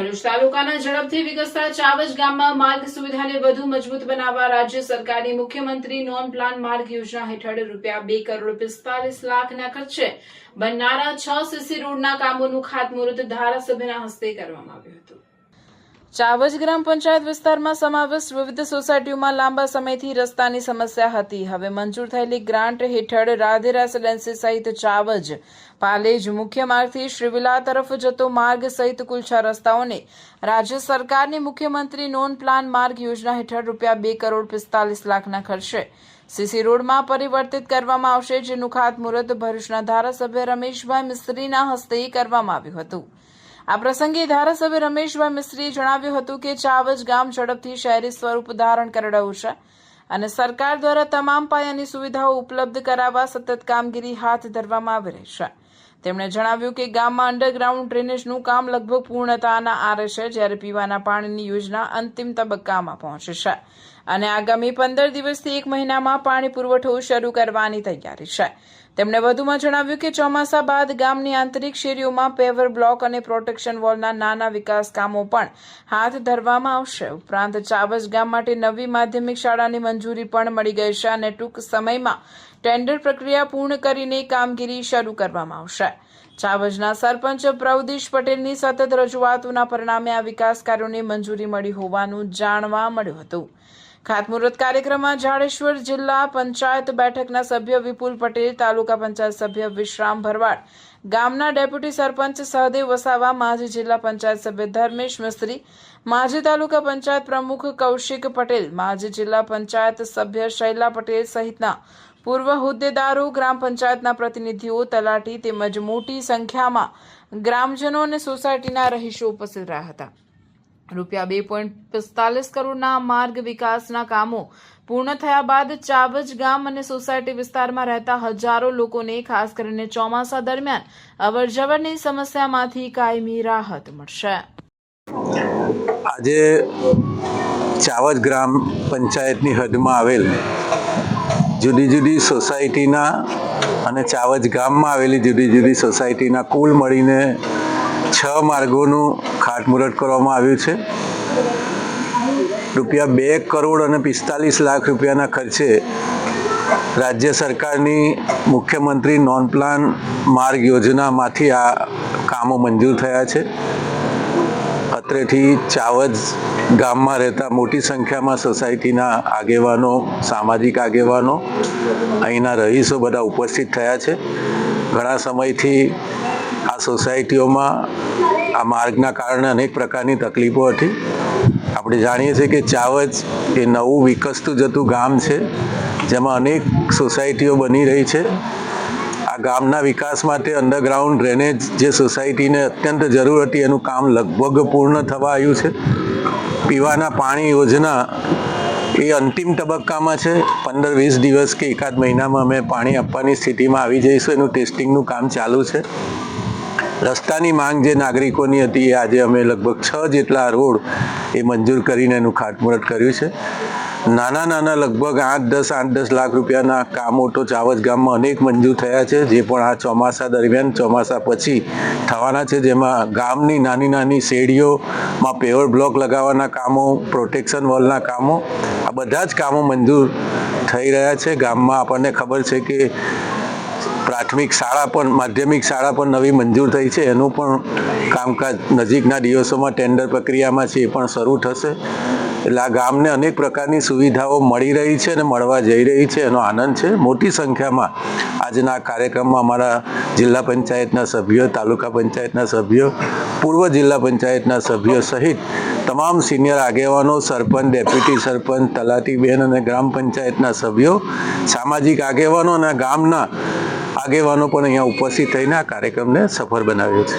ભરૂચ તાલુકાના ઝડપથી વિકસતા ચાવજ ગામમાં માર્ગ સુવિધાને વધુ મજબૂત બનાવવા રાજ્ય સરકારની મુખ્યમંત્રી નોન પ્લાન માર્ગ યોજના હેઠળ ₹2,45,00,000ના ખર્ચે બનનારા 6 સીસી રોડના કામોનું ખાતમુહૂર્ત ધારાસભ્યના હસ્તે કરવામાં આવ્યું હતું। ચાવજ ગ્રામ પંચાયત વિસ્તારમાં સમાવિષ્ટ વિવિધ સોસાયટીઓમાં લાંબા સમયથી રસ્તાની સમસ્યા હતી। હવે મંજૂર થયેલી ગ્રાન્ટ હેઠળ રાધે રેસિડેન્સી સહિત ચાવજ પાલેજ મુખ્ય માર્ગથી શ્રીવિલા તરફ જતો માર્ગ સહિત કુલ 6 રસ્તાઓને રાજ્ય સરકારની મુખ્યમંત્રી નોન પ્લાન માર્ગ યોજના હેઠળ ₹2,45,00,000ના ખર્ચે સીસી રોડમાં પરિવર્તિત કરવામાં આવશે, જેનું ખાતમુહૂર્ત ભરૂચના ધારાસભ્ય રમેશભાઈ મિસ્ત્રીના હસ્તે કરવામાં આવ્યું હતું। આ પ્રસંગે ધારાસભ્ય રમેશભાઈ મિસ્ત્રીએ જણાવ્યું હતું કે ચાવજ ગામ ઝડપથી શહેરી સ્વરૂપ ધારણ કરી રહ્યું છે અને સરકાર દ્વારા તમામ પાયાની સુવિધાઓ ઉપલબ્ધ કરાવવા સતત કામગીરી હાથ ધરવામાં આવી રહી છે। તેમણે જણાવ્યું કે ગામમાં અંડરગ્રાઉન્ડ ડ્રેનેજનું કામ લગભગ પૂર્ણતાના આરે છે, જ્યારે પીવાના પાણીની યોજના અંતિમ તબક્કામાં પહોંચી છે અને આગામી 15 દિવસથી 1 મહિનામાં પાણી પુરવઠો શરૂ કરવાની તૈયારી છે। તેમણે વધુમાં જણાવ્યું કે ચોમાસા બાદ ગામની આંતરિક શેરીઓમાં પેવર બ્લોક અને પ્રોટેક્શન વોલના નાના વિકાસ કામો પણ હાથ ધરવામાં આવશે। ઉપરાંત ચાવજ ગામ માટે નવી માધ્યમિક શાળાની મંજૂરી પણ મળી ગઈ છે અને ટૂંક સમયમાં ટેન્ડર પ્રક્રિયા પૂર્ણ કરીને કામગીરી શરૂ કરવામાં આવશે। ચાવજના સરપંચ પ્રવદીશ પટેલની સતત રજૂઆતોના પરિણામે આ વિકાસ કાર્યોને મંજૂરી મળી હોવાનું જાણવા મળ્યું હતું। ખાતમુહૂર્ત કાર્યક્રમમાં જાડેશ્વર જિલ્લા પંચાયત બેઠકના સભ્ય વિપુલ પટેલ, તાલુકા પંચાયત સભ્ય વિશ્રામ ભરવાડ, ગામના ડેપ્યુટી સરપંચ સહદેવ વસાવા, માજી જિલ્લા પંચાયત સભ્ય ધર્મેશ મિસ્ત્રી, માજી તાલુકા પંચાયત પ્રમુખ કૌશિક પટેલ, માજી જિલ્લા પંચાયત સભ્ય શૈલા પટેલ સહિતના પૂર્વ હોદ્દેદારો, ગ્રામ પંચાયતના પ્રતિનિધિઓ, તલાટી તેમજ મોટી સંખ્યામાં ગ્રામજનો અને સોસાયટીના રહીશો ઉપસ્થિત રહ્યા હતા। ₹2.45 કરોડના માર્ગ વિકાસના કામો પૂર્ણ થયા બાદ ચાવજ ગામ અને સોસાયટી વિસ્તારમાં રહેતા હજારો લોકોને ખાસ કરીને ચોમાસા દરમિયાન અવરજવરની સમસ્યામાંથી કાયમી રાહત મળશે। આજે ચાવજ ગ્રામ પંચાયતની હદમાં આવેલ જુદી જુદી સોસાયટીના અને ચાવજ ગામમાં આવેલી જુદી જુદી સોસાયટીના કુલ મળીને 6 માર્ગોનું ખાતમુહૂર્ત કરવામાં આવ્યું છે। ₹2,45,00,000ના ખર્ચે રાજ્ય સરકારની મુખ્યમંત્રી નોન પ્લાન માર્ગ યોજનામાંથી આ કામો મંજૂર થયા છે। અત્રેથી ચાવજ ગામમાં રહેતા મોટી સંખ્યામાં સોસાયટીના આગેવાનો, સામાજિક આગેવાનો, અહીંના રહીશો બધા ઉપસ્થિત થયા છે। ઘણા સમયથી આ સોસાયટીઓમાં આ માર્ગના કારણે અનેક પ્રકારની તકલીફો હતી। આપણે જાણીએ છીએ કે ચાવજ એ નવું વિકસતું જતું ગામ છે, જેમાં અનેક સોસાયટીઓ બની રહી છે। આ ગામના વિકાસ માટે અંડરગ્રાઉન્ડ ડ્રેનેજ જે સોસાયટીને અત્યંત જરૂર હતી એનું કામ લગભગ પૂર્ણ થવા આવ્યું છે। પીવાના પાણી યોજના એ અંતિમ તબક્કામાં છે। 15-20 દિવસ કે એકાદ મહિનામાં અમે પાણી આપવાની સ્થિતિમાં આવી જઈશું। એનું ટેસ્ટિંગનું કામ ચાલુ છે। રસ્તાની માંગ જે નાગરિકોની હતી એ આજે અમે લગભગ 6 જેટલા રોડ એ મંજૂર કરીને એનું ખાતમુહૂર્ત કર્યું છે। નાના લગભગ 8-10 લાખ રૂપિયાના કામો તો ચાવજ ગામમાં અનેક મંજૂર થયા છે, જે પણ આ ચોમાસા દરમિયાન, ચોમાસા પછી થવાના છે। જેમાં ગામની નાની શેરીઓમાં પેવર બ્લોક લગાવવાના કામો, પ્રોટેક્શન વોલના કામો, આ બધા જ કામો મંજૂર થઈ રહ્યા છે। ગામમાં આપણને ખબર છે કે પ્રાથમિક શાળા પણ, માધ્યમિક શાળા પણ નવી મંજૂર થઈ છે। એનું પણ કામકાજ નજીકના દિવસોમાં ટેન્ડર પ્રક્રિયામાં છે, એ પણ શરૂ થશે। એટલે આ ગામને અનેક પ્રકારની સુવિધાઓ મળી રહી છે અને મળવા જઈ રહી છે, એનો આનંદ છે। મોટી સંખ્યામાં આજના કાર્યક્રમમાં અમારા જિલ્લા પંચાયતના સભ્યો, તાલુકા પંચાયતના સભ્યો, પૂર્વ જિલ્લા પંચાયતના સભ્યો સહિત તમામ સિનિયર આગેવાનો, સરપંચ, ડેપ્યુટી સરપંચ, તલાટીબેન અને ગ્રામ પંચાયતના સભ્યો, સામાજિક આગેવાનો અને ગામના આગેવાનો પણ અહીંયા ઉપસ્થિત થઈને આ કાર્યક્રમને સફળ બનાવ્યો છે।